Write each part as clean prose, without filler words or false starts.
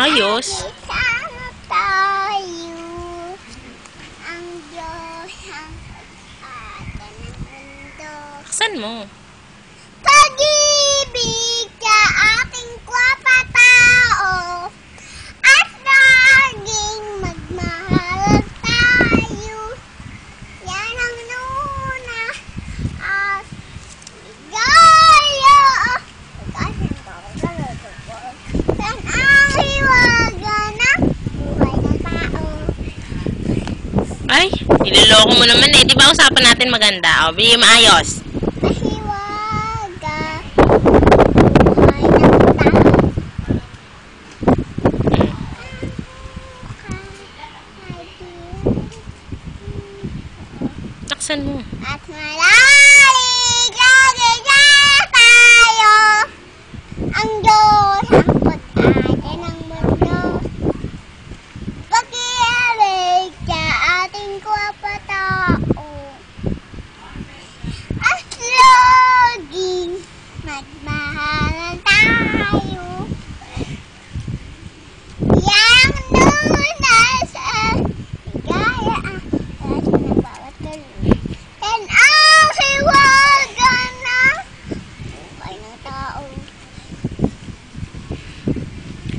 Ayos. Sama tayo. Ang Diyos ang pag-asa ng mundo. Saan mo? Pag-ibig sa ating kapwa-tao at laging magmahal tayo. Yan ang nuna at ligaya. Yan ang hiwaga ng buhay ng tao. Ay, niloloko mo naman eh. Di ba usapan natin maganda? O, bigyan maayos. Mahiwaga buhay ng tao. Taksan mo. At malaligaya tayo. Ang Diyos ang pag-asa ng mundo. Pag-ibig sa ating kapwa-tao at laging magmahalan tayo. Yang lunas at ligaya ang ating ng bawat kaluluwa. Yan ang hiwaga ng buhay ng tao.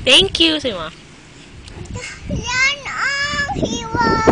Thank you, Sima. Yan ang hiwaga